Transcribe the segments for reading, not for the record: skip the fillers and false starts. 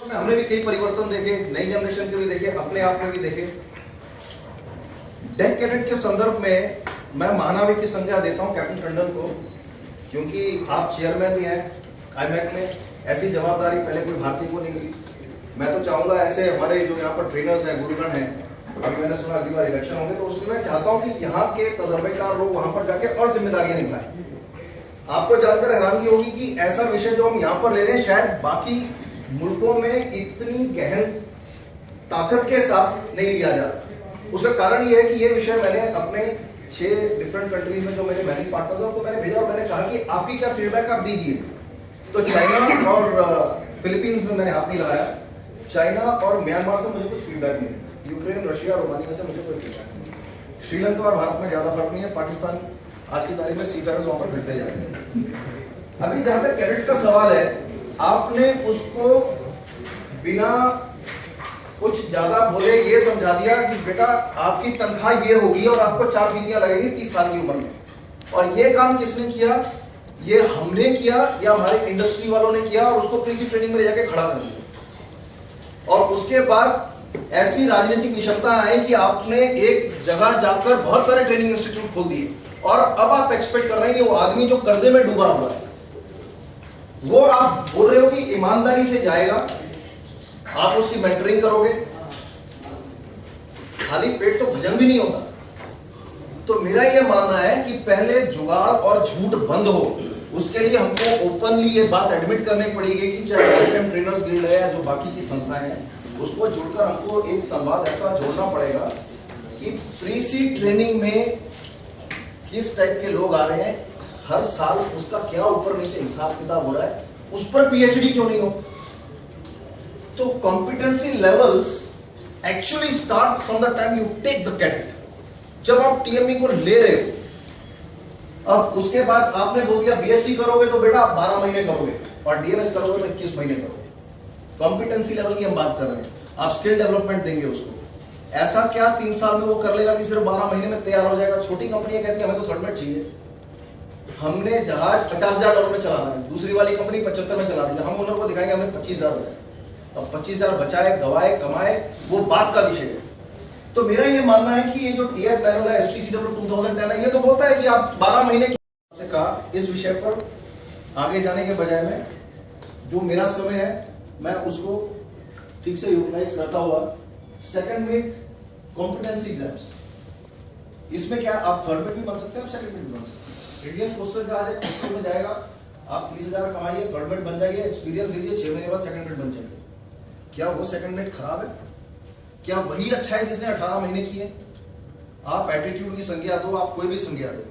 में हमने भी कई परिवर्तन देखे, नई जनरेशन के भी देखे, अपने आप में भी देखे। डेक कैडेट के संदर्भ में मैं महानाविक की संज्ञा देता हूं कैप्टन टंडन को, क्योंकि आप चेयरमैन भी हैं आईमैक में, ऐसी जवाबदारी पहले कोई भारतीय को नहीं मिली। मैं तो चाहूंगा ऐसे हमारे जो यहाँ पर ट्रेनर्स हैं, गुरुगण हैं, अभी मैंने सुना अगली बार इलेक्शन होंगे तो उसमें मैं चाहता हूं कि यहाँ के तजर्बेकार लोग वहां पर जाके और जिम्मेदारियां निभाएं। आपको जानकर हैरानगी होगी कि ऐसा विषय जो हम यहाँ पर ले रहे हैं शायद बाकी मुल्कों में इतनी गहन ताकत के साथ नहीं लिया जाता। उसका कारण ये है कि ये विषय मैंने अपने 6 डिफरेंट कंट्रीज में जो मेरे बैनिंग पार्टनर्स हैं उनको मैंने भेजा और मैंने कहा कि आपकी क्या फीडबैक आप दीजिए। तो चाइना और फिलीपींस में मैंने हाथ नहीं लगाया, चाइना और म्यांमार से मुझे कुछ फीडबैक नहीं, यूक्रेन, रशिया, रोमानिया से मुझे कोई फीडबैक नहीं। श्रीलंका और भारत में ज्यादा फर्क नहीं है, पाकिस्तान आज की तारीख में सीफेयर्स वहां पर फिरते जा रहे हैं। अभी जहां तक कैडेट्स का सवाल है, आपने उसको बिना कुछ ज्यादा बोले ये समझा दिया कि बेटा आपकी तनख्वाह ये होगी और आपको 4 फीतियां लगेगी 30 साल की उम्र में। और ये काम किसने किया? ये हमने किया या हमारे इंडस्ट्री वालों ने किया और उसको प्रीसी ट्रेनिंग में ले जाके खड़ा कर दिया। और उसके बाद ऐसी राजनीतिक विषमता आई कि आपने एक जगह जाकर बहुत सारे ट्रेनिंग इंस्टीट्यूट खोल दिए और अब आप एक्सपेक्ट कर रहे हैं कि वो आदमी जो कर्जे में डूबा हुआ है वो आप बोल रहे हो कि ईमानदारी से जाएगा, आप उसकी मेंटरिंग करोगे, खाली पेट तो भजन भी नहीं होगा। तो मेरा यह मानना है कि पहले जुगाड़ और झूठ बंद हो, उसके लिए हमको ओपनली ये बात एडमिट करनी पड़ेगी कि चाहे ट्रेनर्स गिल्ड है या जो बाकी की संस्थाएं हैं उसको जुड़कर हमको एक संवाद ऐसा जोड़ना पड़ेगा कि प्रीसी ट्रेनिंग में किस टाइप के लोग आ रहे हैं, हर साल उसका क्या ऊपर नीचे हिसाब किताब हो रहा है, उस पर पीएचडी क्यों नहीं हो। तो competency levels actually start from the time you take the cadet. जब आप टीएमई को ले रहे हो, अब उसके बाद आपने बोल दिया बीएससी करोगे तो बेटा आप 12 महीने करोगे और डीएमएस करोगे तो 21 महीने करोगे। कॉम्पिटेंसी लेवल की हम बात कर रहे हैं, आप स्किल डेवलपमेंट देंगे उसको। ऐसा क्या 3 साल में वो कर लेगा कि सिर्फ 12 महीने में तैयार हो जाएगा। छोटी कंपनियां कहती है हमें तो थर्ड चाहिए, हमने जहाज $50,000 में चलाना है, दूसरी वाली कंपनी 75 में चला रही है, हम ओनर को दिखाएंगे हमें 25,000 बचाए। अब 25,000 बचाए, गवाए, कमाए, वो बात का विषय है। तो मेरा ये मानना है कि ये जो टीआर पैनल है STCW 2010 है, ये तो बोलता है कि आप 12 महीने से कहा इस विषय पर आगे जाने के बजाय में जो मेरा समय है मैं उसको ठीक से यूटिलाइज करता हुआ सेकंड में कॉम्पिटेंसी एग्जाम्स, इसमें क्या आप थर्ड में भी बन सकते हैं, आप सेकंड में भी बन सकते हैं। इंडियन पोस्टल का आज पोस्टल में जाएगा, आप 30,000 कमाइए, थर्ड मेट बन जाइए, एक्सपीरियंस लीजिए, 6 महीने बाद सेकंड मेट बन जाइए। क्या वो सेकंड मेट खराब है? क्या वही अच्छा है जिसने 18 महीने किए? आप एटीट्यूड की संज्ञा दो, आप कोई भी संज्ञा दो।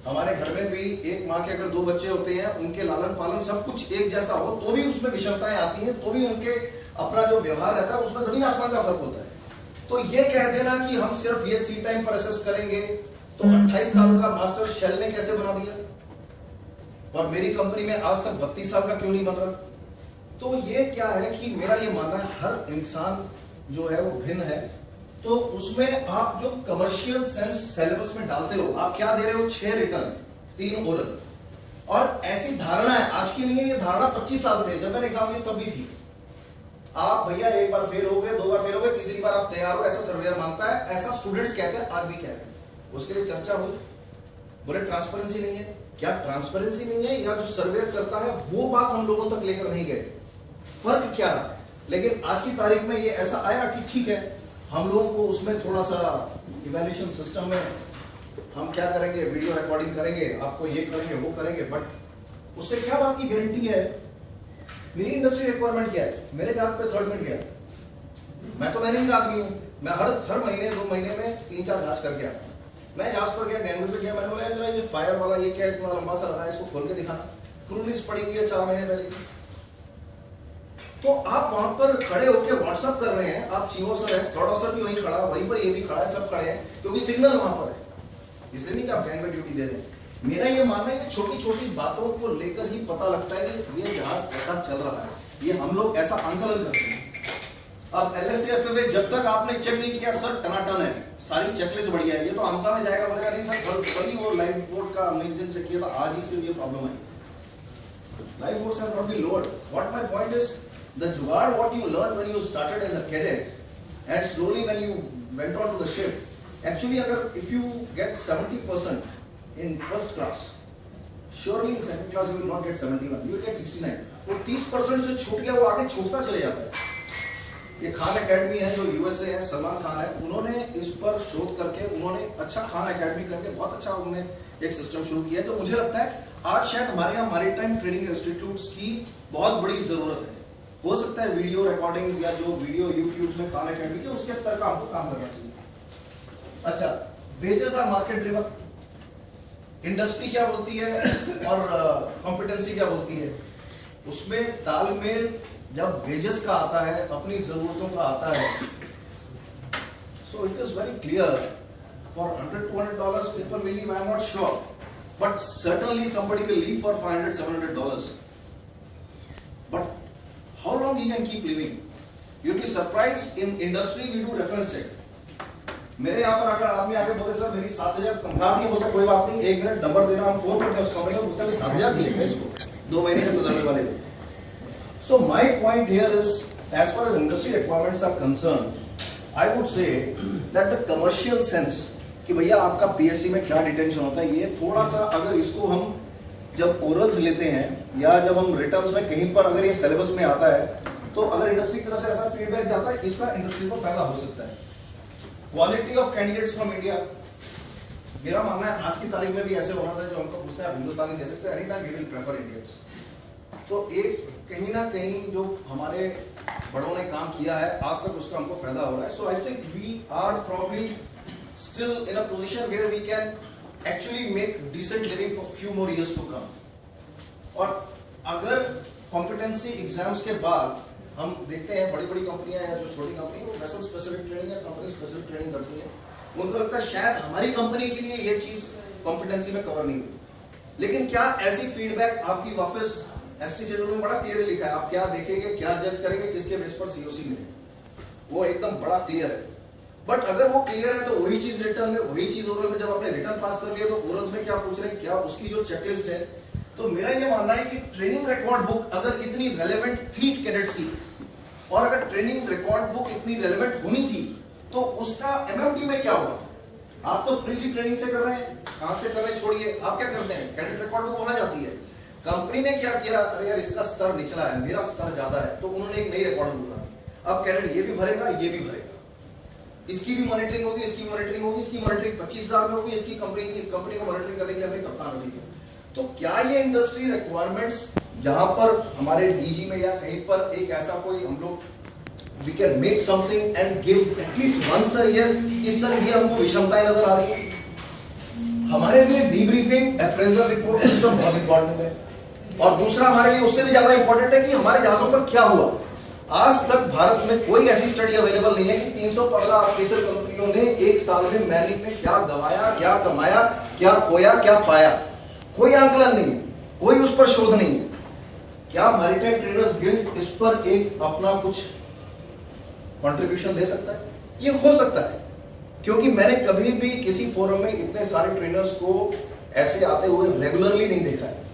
हमारे घर में भी एक माँ के अगर 2 बच्चे होते हैं, उनके लालन पालन सब कुछ एक जैसा हो तो भी उसमें विषमताएं आती हैं, तो भी उनके अपना जो व्यवहार रहता है उसमें जमीन आसमान का फर्क होता है। तो ये कह देना कि हम सिर्फ ये सी टाइम पर असेस करेंगे, तो 28 साल का मास्टर शेल ने कैसे बना दिया और मेरी कंपनी में आज तक 32 साल का क्यों नहीं बन रहा? तो ये क्या है कि मेरा ये मानना है हर इंसान जो है वो भिन्न है। तो उसमें आप जो कमर्शियल सेंस सिलेबस में डालते हो, आप क्या दे रहे हो? 6 रिटर्न, 3 ओरल। और ऐसी धारणा है, आज की नहीं है ये धारणा, 25 साल से, जब मैंने एग्जाम दिया तब भी थी। आप भैया एक बार फेल हो गए, 2 बार फेल हो गए, तीसरी बार आप तैयार हो, ऐसा सर्वेयर मानता है, ऐसा स्टूडेंट्स कहते हैं, आज भी कह रहे हैं। उसके लिए चर्चा हुई, बोले ट्रांसपेरेंसी नहीं है। क्या ट्रांसपेरेंसी नहीं है या जो सर्वेयर करता है वो बात हम लोगों तक लेकर नहीं गए? फर्क क्या रहा? लेकिन आज की तारीख में ये ऐसा आया कि ठीक है, हम लोगों को उसमें थोड़ा सा इवैल्यूएशन सिस्टम में हम क्या करेंगे, वीडियो रिकॉर्डिंग करेंगे, आपको ये करेंगे वो करेंगे, बट उससे क्या बात की गारंटी है? मेरी इंडस्ट्री रिक्वायरमेंट क्या है? मेरे जहाज पे थर्ड मेट गया, मैं तो मैनेजिंग आदमी हूँ, मैं हर महीने 2 महीने में 3-4 जहाज करके आता हूँ। मैं जहाज पर गया, गैंगवे पे गया, मैंने बोला जरा ये फायर वाला ये क्या इतना लंबा सा लगा है, इसको खोल के दिखाना। क्रू लिस्ट पड़ी हुई है 4 महीने पहले की। तो आप वहां पर खड़े होकर व्हाट्सएप कर रहे हैं, आप चीफ ऑफिसर है, थर्ड ऑफिसर भी वहीं खड़ा, वहीं पर ये भी खड़ा है, सब खड़े हैं, क्योंकि सिग्नल वहां पर है। इसलिए नहीं कि आप गैंग में ड्यूटी दे रहे हैं। मेरा ये मानना है कि छोटी छोटी बातों को लेकर ही पता लगता है कि ये जहाज कैसा चल रहा है, ये हम लोग ऐसा आंकलन करते हैं। अब LSCFA जब तक आपने चेक नहीं किया सर टनाटन है, सारी चेकलिस्ट बढ़िया है, ये तो आमसा में जाएगा, बोलेगा नहीं सर कल ही वो लाइव बोर्ड का हमने दिन चेक किया था, आज ही से ये प्रॉब्लम है। Live boards have not been lowered. What my point is, The jugaad what you learned when you started as a cadet and slowly when you went on to the ship, actually अगर if you get 70% in first class, surely in second class you will not get 71, you will get 69. वो 30% जो छूट गया वो आगे छूटता चले जाता है। ये खान एकेडमी है जो यूएसए है, सलमान खान है, उन्होंने इस पर शोध करके उन्होंने अच्छा खान एकेडमी करके बहुत अच्छा उन्होंने एक सिस्टम शुरू किया। तो मुझे लगता है आज शायद हमारे यहाँ मैरीटाइम ट्रेनिंग इंस्टीट्यूट्स की बहुत बड़ी जरूरत है। हो सकता है वीडियो रिकॉर्डिंग्स या जो वीडियो यूट्यूब में खान एकेडमी के उसके स्तर का हमको काम करना चाहिए। अच्छा, wages are market driven, industry क्या बोलती है और कॉम्पिटेंसी क्या बोलती है, उसमें तालमेल जब वेजेस का आता है, अपनी जरूरतों का आता है, so it is very clear for $100-200 people will leave, I am not sure, but certainly somebody will leave for $500-700. But how long he can keep living? You'll be surprised, in industry we do reference check. मेरे यहाँ पर अगर आदमी आगे बोले sir मेरी 7,000 तनख्वाह थी, बोलता कोई बात नहीं, 1 मिनट नंबर देना, हम फोन करते हैं उस कंपनी को, पूछते हैं 7,000 दी है इसको 2 महीने से गुजरने वाले में। So my point here is, as far as industry requirements are concerned, I would say that the commercial sense कि भैया आपका PSC में क्या डिटेंशन होता है, ये थोड़ा सा अगर इसको हम जब ओरल्स लेते हैं या जब हम रिटर्न्स में कहीं पर अगर ये सिलेबस में आता है, तो अगर इंडस्ट्री की तरफ से ऐसा फीडबैक जाता है, इसका इंडस्ट्री को फायदा हो सकता है। Quality of candidates from India, मेरा मानना है आज की तारीख में भी ऐसे होना चाहिए जो हमको पूछते हैं हिंदुस्तानी दे सकते हैं, any time we will prefer Indians. तो एक कहीं ना कहीं जो हमारे बड़ों ने काम किया है आज तक उसका हमको फायदा हो रहा है। So I think we are probably still in a position where we can actually make decent living for few more years to come. और अगर कॉम्पिटेंसी एग्जाम्स के बाद हम देखते हैं बड़ी बड़ी कंपनियां या जो छोटी कंपनी वो वेसल स्पेसिफिक ट्रेनिंग या कंपनी स्पेसिफिक ट्रेनिंग करती है, उनको लगता है शायद हमारी कंपनी के लिए ये चीज कॉम्पिटेंसी में कवर नहीं हुई। लेकिन क्या ऐसी फीडबैक आपकी वापस एसटी शेड्यूल में बड़ा क्लियर लिखा है, आप क्या देखेंगे, क्या जज करेंगे, किसके बेस पर सीओसी मिले, वो एकदम बड़ा क्लियर है। बट अगर वो क्लियर है तो वही चीज रिटर्न में, वही चीज ओरल में, जब आपने रिटर्न पास कर लिया तो ओरल्स में क्या पूछ रहे हैं, क्या उसकी जो चेकलिस्ट है। तो मेरा ये मानना है कि ट्रेनिंग रिकॉर्ड बुक अगर इतनी रेलेवेंट थी कैडेट्स की, और अगर ट्रेनिंग रिकॉर्ड बुक इतनी रेलेवेंट होनी थी, तो उसका एमएमटी में क्या हुआ? आप तो प्रीसी ट्रेनिंग से कर रहे हैं, कहां से कर रहे हैं छोड़िए, आप क्या करते हैं, कैडेट रिकॉर्ड बुक वहां जाती है। कंपनी ने क्या किया, अरे यार इसका स्तर निचला है, मेरा स्तर ज्यादा है, तो उन्होंने एक नई रिकॉर्ड बुक बनाई। अब कैडेट ये भी भरेगा, ये भी भरेगा, इसकी भी मॉनिटरिंग होगी, इसकी मॉनिटरिंग होगी, इसकी मॉनिटरिंग 25,000 में होगी, इसकी कंपनी को मॉनिटरिंग करने के लिए अपनी कप्तान होगी। तो क्या ये इंडस्ट्री रिक्वायरमेंट्स यहाँ पर हमारे डीजी में या कहीं पर एक ऐसा कोई हम लोग we can make something and give at least once a year, इस तरह ये हमको विषमताएं नजर आ रही है। हमारे लिए डीब्रीफिंग अप्रेजल रिपोर्ट सिस्टम बहुत इंपॉर्टेंट है, और दूसरा हमारे लिए उससे भी ज्यादा इंपॉर्टेंट है कि हमारे जहाजों पर क्या हुआ। आज तक भारत में कोई ऐसी स्टडी अवेलेबल नहीं है कि 315 ऑफिसर कंपनियों ने एक साल में मैरिज में क्या गवाया, क्या कमाया, क्या खोया, क्या पाया, कोई आंकलन नहीं है, कोई उस पर शोध नहीं है। क्या मैरीटाइम ट्रेडर्स गिल्ड इस पर एक अपना कुछ कंट्रीब्यूशन दे सकता है? ये हो सकता है, क्योंकि मैंने कभी भी किसी फोरम में इतने सारे ट्रेनर्स को ऐसे आते हुए रेगुलरली नहीं देखा है।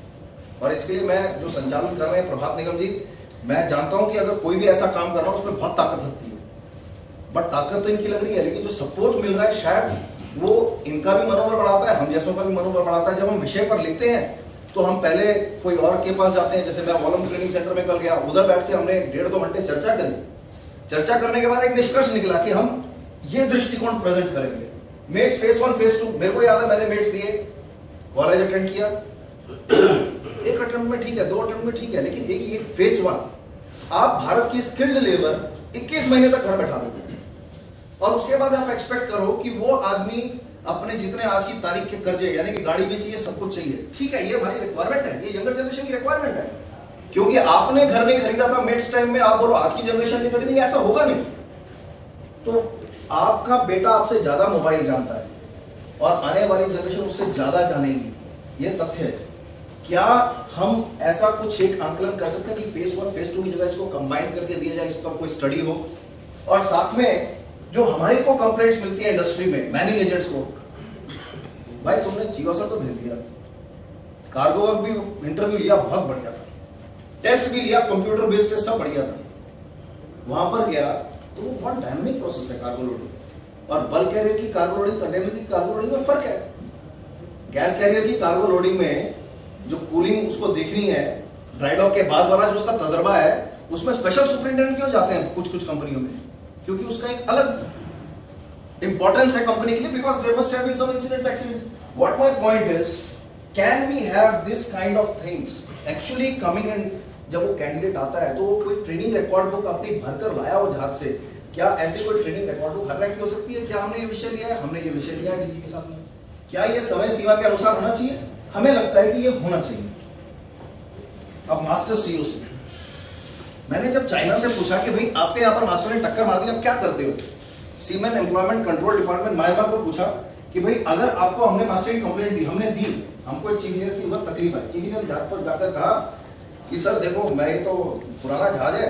और इसके लिए मैं जो संचालन कर रहे हैं प्रभात निगम जी, मैं जानता हूं कि अगर कोई भी ऐसा काम कर रहा है उसमें बहुत ताकत लगती है, बट ताकत तो इनकी लग रही है, लेकिन जो सपोर्ट मिल रहा है शायद वो इनका भी मनोबल बढ़ाता है, हम जैसों का भी मनोबल बढ़ाता है। जब हम विषय पर लिखते हैं तो हम पहले कोई और के पास जाते हैं, जैसे मैं वॉलम ट्रेनिंग सेंटर में कल गया, उधर बैठ के हमने 1.5-2 घंटे चर्चा करी। चर्चा करने के बाद एक निष्कर्ष निकला कि हम ये दृष्टिकोण प्रेजेंट करेंगे। मेट्स फेज 1 फेज 2 मेरे को याद है, मैंने मेट्स दिए, कॉलेज अटेंड किया, एक अटेम्प्ट में ठीक है, 2 अटेम्प्ट में ठीक है, लेकिन एक फेज 1 आप भारत की स्किल्ड लेबर 21 महीने तक घर बैठा दोगे, और उसके बाद आप एक्सपेक्ट करो कि वो आदमी अपने जितने आज की तारीख के कर्जे, यानी कि गाड़ी भी चाहिए, सब कुछ चाहिए, ठीक है, ये हमारी रिक्वायरमेंट है, ये यंगर जनरेशन की रिक्वायरमेंट है, क्योंकि आपने घर नहीं खरीदा था मेट्स टाइम में, आप बोलो आज की जनरेशन नहीं खरीदेगी, ऐसा होगा नहीं। तो आपका बेटा आपसे ज्यादा मोबाइल जानता है और आने वाली जनरेशन उससे ज्यादा जानेगी, ये तथ्य है। क्या हम ऐसा कुछ एक आंकलन कर सकते हैं कि फेज 1 फेज 2 की जगह इसको कंबाइन करके दिया जाए, इस पर कोई स्टडी हो, और साथ में जो हमारी को कंप्लेंट्स मिलती है इंडस्ट्री में मैनिंग एजेंट्स को, भाई तुमने जीवासर तो भेज दिया, कार्गो वर्क भी इंटरव्यू लिया, बहुत बढ़िया था, टेस्ट भी लिया, कंप्यूटर बेस्ड टेस्ट सब बढ़िया था, वहां पर गया तो वो बहुत डायनामिक प्रोसेस है कार्गो लोडिंग, और बल्क कैरियर की कार्गो लोडिंग कंटेनर की कार्गो लोडिंग में फर्क है। गैस कैरियर की कार्गो लोडिंग में जो कूलिंग उसको देखनी है, ड्राई डॉक के बाद वाला जो उसका तजर्बा है, उसमें स्पेशल सुपरिटेंडेंट क्यों जाते हैं कुछ कुछ कंपनियों में? क्योंकि उसका एक अलग इंपॉर्टेंस है कंपनी के लिए, because there must have been some incidents, accidents. What my point is, can we have this kind of things actually coming in? जब वो कैंडिडेट आता है तो वो कोई ट्रेनिंग रिकॉर्ड बुक अपनी भरकर लाया हो जहाज से, क्या ऐसी कोई ट्रेनिंग रिकॉर्ड बुक हर रैंक की हो सकती है? क्या हमने ये विषय लिया है, हमने ये विषय लिया है डीजी के साथ में, क्या ये समय सीमा के अनुसार होना चाहिए? हमें लगता है कि ये होना चाहिए। अब मास्टर सीओसी, मैंने जब चाइना से पूछा कि भाई आपके यहाँ पर मास्टर ने टक्कर मार दी, आप क्या करते हो? सीमेन एम्प्लॉयमेंट कंट्रोल डिपार्टमेंट म्यांमार को पूछा कि भाई अगर आपको हमने मास्टर की कंप्लेंट दी, हमने दी, हमको एक चीफ इंजीनियर की उधर तकलीफ है, चीफ इंजीनियर जहाज पर जाकर कहा कि सर देखो मैं तो पुराना जहाज है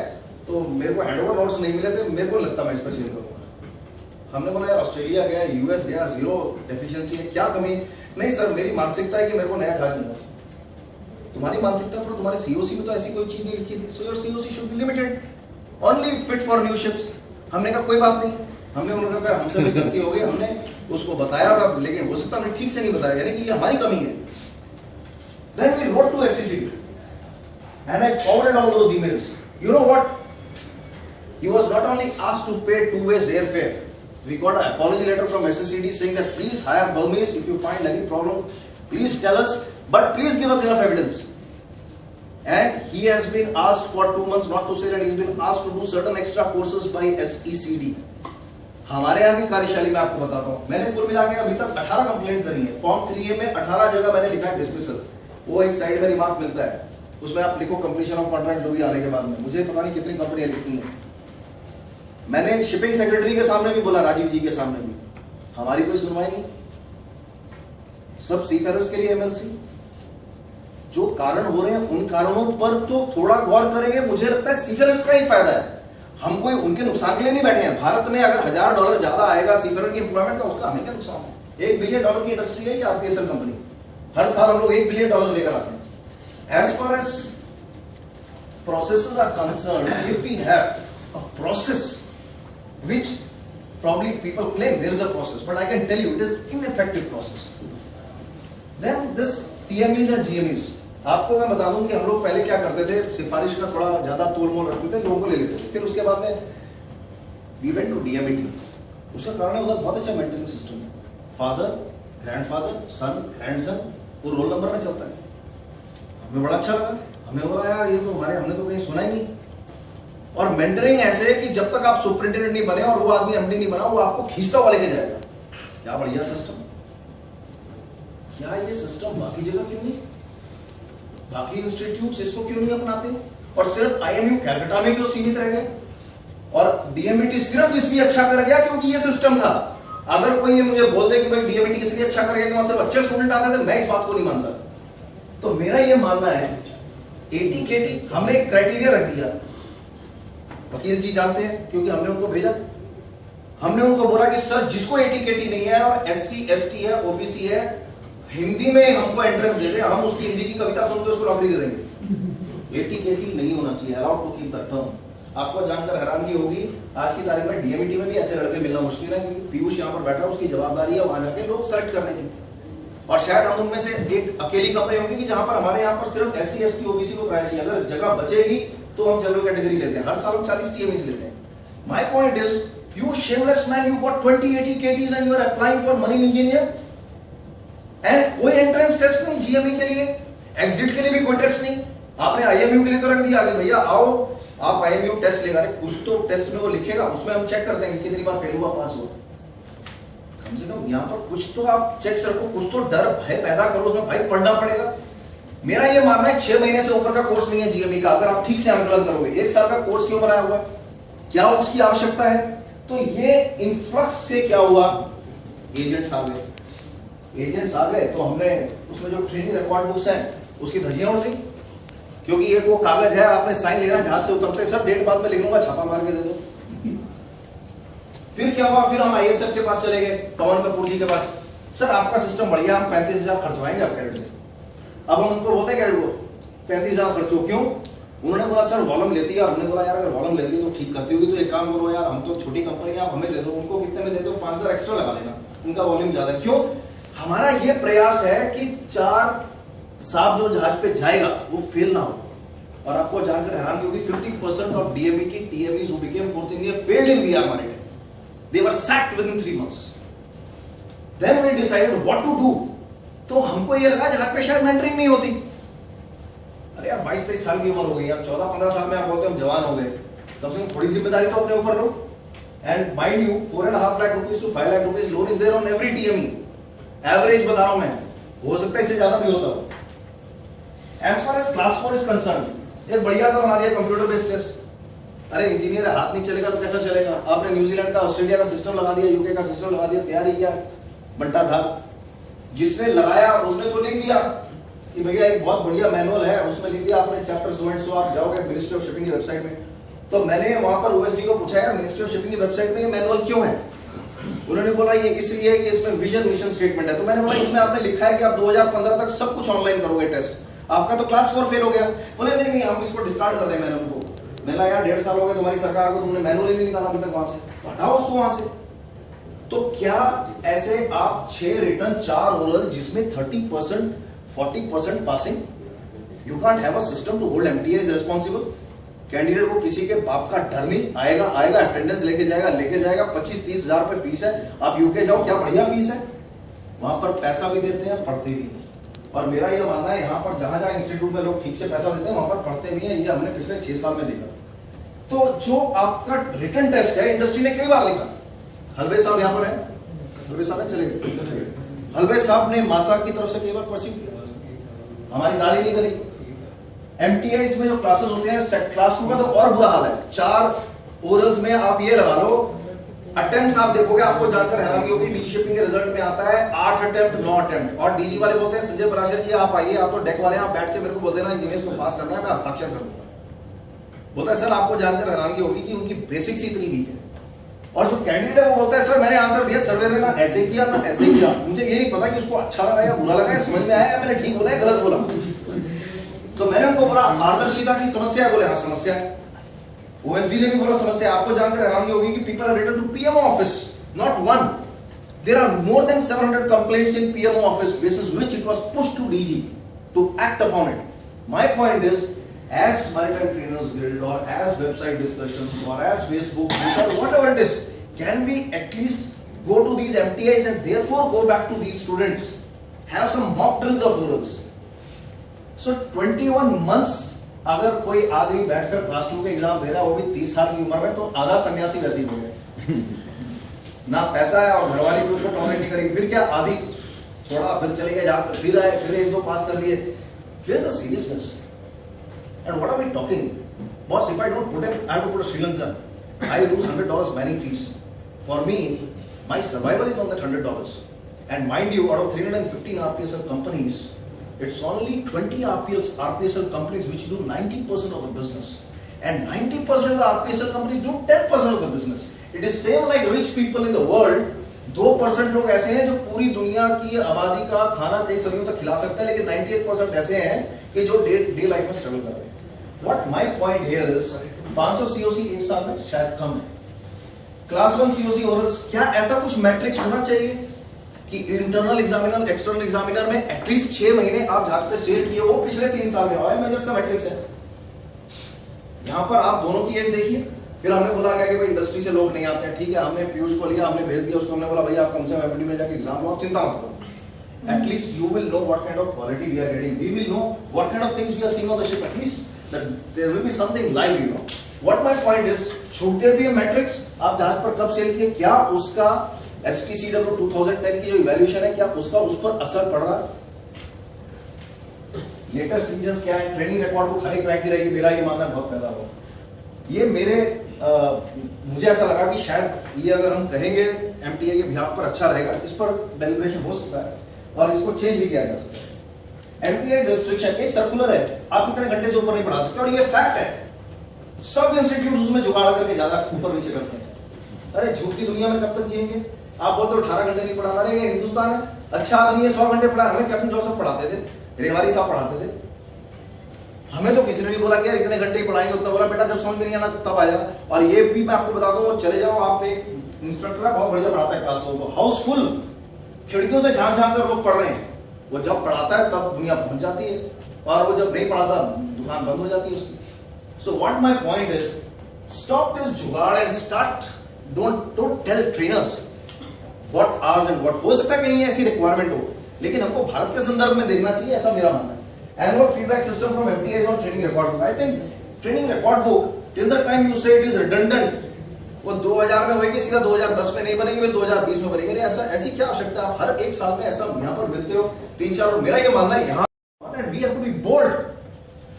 तो मेरे को हैंडओवर नोट्स नहीं मिले थे, मेरे को लगता मैं इस पर सील करूंगा। हमने बोला यार ऑस्ट्रेलिया गया, यूएस गया, जीरो डेफिशिएंसी है, क्या कमी? नहीं सर मेरी मानसिकता है कि मेरे को नया जहाज मिलना चाहिए। तुम्हारी मानसिकता पर तुम्हारे सीओसी में तो ऐसी कोई चीज नहीं लिखी थी। So your COC should be limited, only fit for new ships. हमने कहा कोई बात नहीं, हमने उन्होंने कहा हमसे भी गलती हो गई, हमने उसको बताया था, लेकिन हो सकता हमने ठीक से नहीं बताया, यानी कि ये हमारी कमी है। Then we wrote to SCCD and I forwarded all those emails. You know what? He was not only asked to pay 2 ways airfare. We got an apology letter from SCCD saying that please hire Burmese, if you find any problem, please tell us, but please give us enough evidence. And he has been asked for 2 months, not to say that he's been asked to do certain extra courses by SECD. हमारे यहाँ की कार्यशाली में आपको बताता हूँ, मैंने कुल मिला के अभी तक 18 कंप्लेंट करी है। फॉर्म 3A में 18 जगह मैंने लिखा है डिसमिसल, वो एक साइड में रिमार्क मिलता है, उसमें आप लिखो कंप्लीशन ऑफ कॉन्ट्रैक्ट जो भी आने के बाद में। मुझे पता नहीं कितनी कंपनियां लिखती हैं। मैंने शिपिंग सेक्रेटरी के सामने भी बोला, राजीव जी के सामने भी, हमारी कोई सुनवाई नहीं। सब सीफेरर्स के लिए एमएलसी, जो कारण हो रहे हैं उन कारणों पर तो थोड़ा गौर करेंगे। मुझे लगता है सीफेरर्स का ही फायदा है, हम कोई उनके नुकसान के लिए नहीं बैठे हैं। भारत में अगर $1000 ज्यादा आएगा सीफेरर की एम्प्लॉयमेंट का, उसका हमें क्या नुकसान है? $1 बिलियन की इंडस्ट्री है ये आरपीएसएल कंपनी, हर साल हम लोग $1 बिलियन लेकर आते हैं। As far as processes are concerned, if we have a process which probably people claim there is a process, but I can tell you it is ineffective process, then this PMEs and GMEs, आपको मैं बता दूं कि हम लोग पहले क्या करते थे, सिफारिश का थोड़ा ज्यादा तोल मोल रखते थे, लोगों को ले लेते थे, फिर उसके बाद में we went to DMET। उसका कारण है उधर बहुत अच्छा मेंटरिंग सिस्टम है, फादर ग्रैंडफादर सन ग्रैंडसन वो रोल नंबर में चलता है। हमें बड़ा अच्छा लगा, हमने बोला यार ये तो हमने तो कहीं सुना ही नहीं। और मेंटरिंग ऐसे है कि जब तक आप सुपरिटेंडेंट नहीं बने और वो आदमी एमडी नहीं बना, वो आपको खींचता हुआ लेके जाएगा। क्या बढ़िया सिस्टम, क्या ये सिस्टम बाकी जगह क्यों नहीं, बाकी इंस्टीट्यूट्स इसको क्यों नहीं अपनाते? और सिर्फ IMU कैलकाटा में क्यों सीमित रह गए? और DMET सिर्फ इसलिए अच्छा कर गया क्योंकि ये सिस्टम था। अगर कोई ये मुझे बोल दे कि भाई DMET इसलिए अच्छा कर गया कि वहां सिर्फ अच्छे स्टूडेंट आते थे, मैं इस बात को नहीं मानता। तो मेरा ये मानना है ATKT हमने एक क्राइटेरिया रख दिया, वकील जी जानते हैं क्योंकि हमने उनको भेजा, हमने उनको बोला कि सर जिसको ATKT नहीं है और SC ST है OBC है, हिंदी में हमको एंट्रेंस दे दे, हम उसकी हिंदी की कविता सुनते उसको नौकरी दे देंगे। ATKT नहीं होना चाहिए, allowed to keep that term. आपको जानकर हैरानगी होगी, आज की तारीख में DMET में भी ऐसे लड़के मिलना मुश्किल है, क्योंकि पीयूष यहाँ पर बैठा, उसकी जवाबदारी है वहां जाके लोग सेलेक्ट करने की। और शायद हम उनमें से एक अकेली कंपनी होगी कि जहां पर हमारे यहाँ पर सिर्फ SC ST OBC को प्रायोरिटी, अगर जगह बचेगी तो हम जनरल कैटेगरी लेते हैं। हर साल हम 40 TMEs लेते हैं। My point is, you shameless man, you got 20 ATKTs and you are applying for marine engineer, and कोई एंट्रेंस टेस्ट नहीं GME के लिए, एग्जिट के लिए भी कोई टेस्ट नहीं, आपने IMU के लिए तो रख दिया आगे, भैया आओ आप IMU टेस्ट लेगा, कुछ तो टेस्ट में वो लिखेगा, उसमें हम चेक कर देंगे कितनी बार फेल हुआ पास हुआ। कम से कम यहाँ पर कुछ तो आप चेक रखो, कुछ तो डर भय पैदा करो, उसमें भाई पढ़ना पड़ेगा। मेरा ये मानना है 6 महीने से ऊपर का कोर्स नहीं है GME का, अगर आप ठीक से आंकलन करोगे। 1 साल का कोर्स क्यों बनाया हुआ है, क्या उसकी आवश्यकता है? तो ये इन्फ्लक्स से क्या हुआ, एजेंट्स आ गए, एजेंट्स आ गए तो हमने उसमें जो ट्रेनिंग रिकॉर्ड बुक्स हैं उसकी धज्जियां उड़ गई, क्योंकि एक वो कागज है आपने साइन लेना, जहाज से उतरते सब डेट बाद में लिख लूंगा, छापा मार के दे दो। फिर क्या हुआ, फिर हम ISF के पास चले गए, पवन कपूर जी के पास, सर आपका सिस्टम बढ़िया, हम 35,000 खर्चवाएंगे आप कैडेट से। अब हम उनको बोलते हैं कैडेट को 35,000 खर्चो, क्यों? उन्होंने बोला सर वॉल्यूम लेती है, और हमने बोला यार अगर वॉल्यूम लेती है तो ठीक करती होगी तो एक काम करो यार, हम तो छोटी कंपनी है, आप हमें दे दो। उनको कितने में देते हो? 5000 एक्स्ट्रा लगा देना, उनका वॉल्यूम ज्यादा। क्यों? हमारा ये प्रयास है कि 4 सांप जो जहाज पे जाएगा वो फेल ना हो। और आपको जानकर हैरानी होगी 50% of DMET TMEs who became fourth engineer failed in VR Maritime. They were sacked within 3 months. Then we decided what to do. तो हमको ये लगा जहाज पे शायद मेंटरिंग नहीं होती। अरे यार 22-23 साल की उम्र हो गई, अब 14-15 साल में आप बोलते हम जवान हो गए, कम से कम थोड़ी जिम्मेदारी तो अपने ऊपर लो। And mind you 4.5 lakh rupees to 5 lakh rupees loan is there on every TME। Average बता रहा हूं मैं, हो सकता है इससे ज्यादा भी होता हो। As far as class 4 is concern, एक बढ़िया सा बना दिया कंप्यूटर बेस्ड टेस्ट। अरे इंजीनियर हाथ नहीं चलेगा तो कैसा चलेगा? आपने न्यूजीलैंड का, ऑस्ट्रेलिया का सिस्टम लगा दिया, यूके का सिस्टम लगा दिया, तैयारी किया, बंटा था। जिसने लगाया उसने तो लिख दिया कि भैया एक बहुत बढ़िया मैनुअल है, उसमें लिख दिया आपने चैप्टर सो एंड सो, आप जाओगे मिनिस्ट्री ऑफ शिपिंग की वेबसाइट में। तो मैंने वहां पर OSD को पूछा यार मिनिस्ट्री ऑफ शिपिंग की वेबसाइट में ये मैनुअल क्यों है? उन्होंने बोला ये इसलिए है कि इसमें विजन मिशन स्टेटमेंट है। तो मैंने बोला इसमें आपने लिखा है कि आप 2015 तक सब कुछ ऑनलाइन करोगे टेस्ट, आपका तो क्लास 4 फेल हो गया। बोले नहीं हम इसको डिस्कार्ड कर रहे हैं मैनुअल को। मैंने यार 1.5 साल हो गए तुम्हारी सरकार को, तुमने मैनुअल ही नहीं निकाला अभी तक वहां से, तो हटाओ उसको वहां से। तो क्या ऐसे आप 6 रिटर्न 4 ओरल जिसमें 30% 40% passing, you can't have a system to hold MTA is responsible. Candidate को किसी के बाप का डर नहीं, आएगा अटेंडेंस लेके जाएगा 25-30 हजार रुपए फीस है। आप यूके जाओ, क्या बढ़िया फीस है, वहां पर पैसा भी देते हैं, पढ़ते भी हैं। और मेरा ये मानना है यहाँ पर जहां इंस्टीट्यूट में लोग ठीक से पैसा देते हैं वहां पर पढ़ते भी हैं, ये हमने पिछले 6 साल में देखा। तो जो आपका रिटन टेस्ट है, इंडस्ट्री ने कई बार लिखा। हलवे साहब यहाँ पर है, हलवे साहब है, चले गए। हलवे साहब ने मासा की तरफ से कई बार परस्यू किया, हमारी गाली नहीं करी। MTI में जो क्लासेस होते हैं क्लास 2 का तो और बुरा हाल है। 4 ओरल्स में आप ये लगा लो, अटेम्प्ट्स आप देखोगे आपको जानकर हैरानी होगी। डी शिपिंग के रिजल्ट में आता है 8 अटेम्प्ट 9 अटेम्प्ट। और DG वाले बोलते हैं संजय पराशर जी आप आइए, आप तो डेक वाले, आप बैठ के मेरे को बोल देना इंजीनियर्स को पास करना है, मैं हस्ताक्षर कर दूंगा। बोलता है सर आपको जानकर हैरानी होगी कि उनकी बेसिक्स ही इतनी वीक है। और जो कैंडिडेट है वो बोलता है सर मैंने आंसर दिया, सर्वे में ना ऐसे किया ना ऐसे किया, मुझे ये नहीं पता कि उसको अच्छा लगा या बुरा लगा या समझ में आया या मैंने ठीक बोला या गलत बोला। तो मैंने उनको बोला पारदर्शिता की समस्या है, बोले हाँ समस्या है। OSD ने भी बोला समस्या। आपको जानकर हैरानी होगी कि people are written to PMO office, not one, there are more than 700 complaints in PMO office, basis which it was pushed to DG to act upon it. My point is, as Maritime Trainers Guild or as website discussions or as Facebook, Twitter, whatever it is, can we at least go to these MTIs and therefore go back to these students, have some mock drills of orals. So 21 months अगर कोई आदमी बैठकर class 2 के exam दे रहा है, वो भी 30 साल की उम्र में, तो आधा सन्यासी वैसे ही हो गया। ना पैसा है और घरवाली भी उसको टॉलरेट नहीं करेगी, फिर क्या आधी थोड़ा फिर चले गए, फिर आए, फिर 1-2 पास कर लिए। There is a seriousness. And what are we talking? Boss, if I don't put him, I have to put a Sri Lankan. I lose $100 manning fees. For me, my survival is on that $100. And mind you, out of 315 RPSL companies, it's only 20 RPSL companies which do 90% of the business, and 90% of the RPSL companies do 10% of the business. It is same like rich people in the world. 2% लोग ऐसे हैं जो पूरी दुनिया की आबादी का खाना कई सदियों तक खिला सकते हैं, लेकिन 98% ऐसे हैं कि जो डे लाइफ में स्ट्रगल कर रहे हैं। What my point here is, 500 COC एक साल में शायद कम है। क्लास 1 COC ओरल्स, क्या ऐसा कुछ मैट्रिक्स होना चाहिए कि इंटरनल एग्जामिनर एक्सटर्नल एग्जामिनर में एटलीस्ट 6 महीने आप जहाज पे सेल किए हो पिछले 3 साल में? ऑयल मेजर्स का मैट्रिक्स है। यहां पर आप दोनों की एज देखिए। फिर हमें बोला गया कि भाई इंडस्ट्री से लोग नहीं आते हैं, ठीक है, हमने पीयूष को लिया, हमने भेज दिया उसको, हमने बोला भाई आप कम से कम एमडी में जाके एग्जाम लो, आप चिंता मत करो, at least you will know what kind of quality we are getting, we will know what kind of things we are seeing on the ship, at least there will be something live, you know what my point is, should there be a matrix? आप जहाज पर कब cell किए, क्या उसका STCW 2010 की जो evaluation है, क्या उसका उस पर असर पड़ रहा है? लेटेस्ट रीजंस क्या है? ट्रेनिंग रिकॉर्ड को खाली क्रैक की रहेगी, मेरा ये मानना बहुत फायदा होगा। ये मेरे मुझे ऐसा लगा कि शायद ये अगर हम कहेंगे MTA के बिहाफ पर अच्छा रहेगा, इस पर डेलिब्रेशन हो सकता है और इसको चेंज भी किया जा सकता है। MTA रिस्ट्रिक्शन एक सर्कुलर है, आप इतने घंटे से ऊपर नहीं पढ़ा सकते, और ये फैक्ट है। सब इंस्टीट्यूट उसमें जुगाड़ करके ज्यादा ऊपर नीचे करते हैं। अरे झूठ की दुनिया में कब तक जिएंगे? आप बोलते हो 18 घंटे नहीं पढ़ाना, रहे हिंदुस्तान है, अच्छा आदमी है 100 घंटे पढ़ा, हमें कैप्टन जोसेफ पढ़ाते थे, रेवाड़ी साहब पढ़ाते थे, हमें तो किसी ने नहीं बोला कि यार इतने घंटे ही पढ़ाएंगे, उतना बोला बेटा जब समझ में नहीं आना तब आ जाना। और ये भी मैं आपको बता दूं, चले जाओ आप, एक इंस्ट्रक्टर है बहुत बढ़िया पढ़ाता है क्लास को, हाउसफुल, खिड़कियों से झांक झांक कर लोग पढ़ रहे हैं। वो जब पढ़ाता है तब दुनिया पहुंच जाती है, और वो जब नहीं पढ़ाता दुकान बंद हो जाती है उसकी। So what my point is, stop this jugaad and start, don't tell trainers what hours and what. हो सकता है कहीं ऐसी रिक्वायरमेंट हो, लेकिन हमको भारत के संदर्भ में देखना चाहिए, ऐसा मेरा मानना है। Annual feedback system from MTI is on training record book. I think training record book till the time you say it is redundant, वो 2000 में होगी, सीधा 2010 में नहीं बनेगी, फिर 2020 में बनेगी। ऐसा ऐसी क्या आवश्यकता है? हर एक साल में ऐसा यहाँ पर मिलते हो 3-4। और मेरा ये मानना है यहाँ we have to be bold.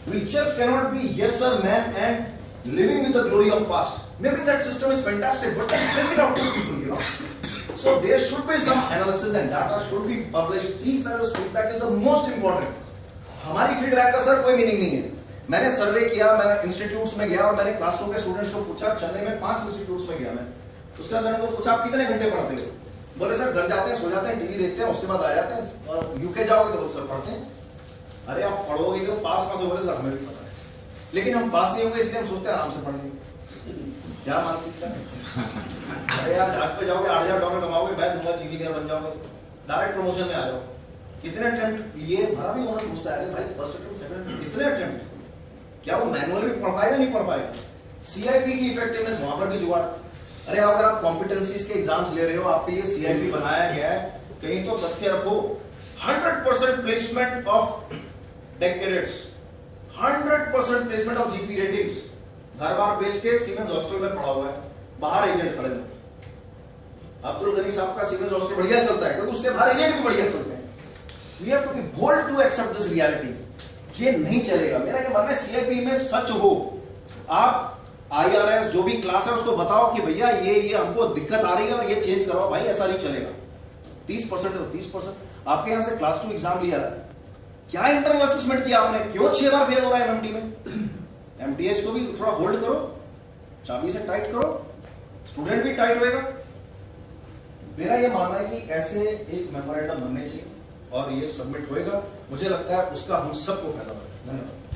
We just cannot be yes sir man and living with the glory of past. Maybe that system is fantastic, but bring it out to people, you know. So there should be some analysis and data should be published. Seafarers feedback is the most important. हमारी feedback का sir कोई meaning नहीं है। मैंने सर्वे किया, मैं institutes में गया और मैंने क्लास 2 के स्टूडेंट्स को पूछा, चेन्नई में 5 इंस्टीट्यूट्स में गया मैं, उसके अंदर मैंने पूछा आप कितने घंटे पढ़ते हो? बोले सर घर जाते हैं, सो जाते हैं, टीवी देखते हैं, उसके बाद आ जाते हैं, और यूके जाओगे तो सर पढ़ते हैं। अरे आप पढ़ोगे तो पास मत हो? बोले सर हमें भी पता है, लेकिन हम पास नहीं होंगे इसलिए हम सोचते हैं आराम से पढ़ेंगे। क्या मानसिकता है? अरे यार जहाज पे जाओगे, $8,000 कमाओगे, मैं दूंगा, इंजीनियर बन जाओगे, डायरेक्ट प्रमोशन में आ जाओ। कितने अटेम्प्ट लिए? हमारा भी होना पूछता है, भाई फर्स्ट अटेम्प्ट, सेकंड अटेम्प्ट, कितने अटेम्प्ट? क्या वो मैनुअली पढ़ पाएगा, नहीं पढ़ पाएगा? सीआईपी की इफेक्टिवनेस, वहां पर भी जुगाड़। अरे अगर आप कॉम्पिटेंसीज के एग्जाम्स ले रहे हो, आपके लिए सीआईपी बनाया गया है, कहीं तो तथ्य रखो। 100% placement of deck cadets, 100% placement of GP ratings, घर बार बेच के सीमेंस हॉस्टल में पढ़ा हुआ है, बाहर एजेंट खड़े हैं। अब्दुल गनी साहब का सीमेंस हॉस्टल बढ़िया चलता है क्योंकि उसके बाहर एजेंट भी बढ़िया चलते हैं। We have to be bold to accept this reality. ये नहीं चलेगा। मेरा ये मानना है सीआईपी में सच हो, आप आईआरएस जो भी क्लास है उसको बताओ कि भैया ये हमको दिक्कत आ रही है और ये चेंज करवाओ, भाई ऐसा नहीं चलेगा। 30% है तो 30%। आपके यहाँ से क्लास 2 एग्जाम लिया, क्या इंटरनल असेसमेंट किया आपने? क्यों 6 बार फेल हो रहा है एमएमटी में? एमटीएस को भी थोड़ा होल्ड करो, चाबी से टाइट करो, स्टूडेंट भी टाइट होएगा। मेरा ये मानना है कि ऐसे एक मेमोरेंडम बनने चाहिए और ये सबमिट होएगा। मुझे लगता है उसका हम सबको फायदा होगा। धन्यवाद।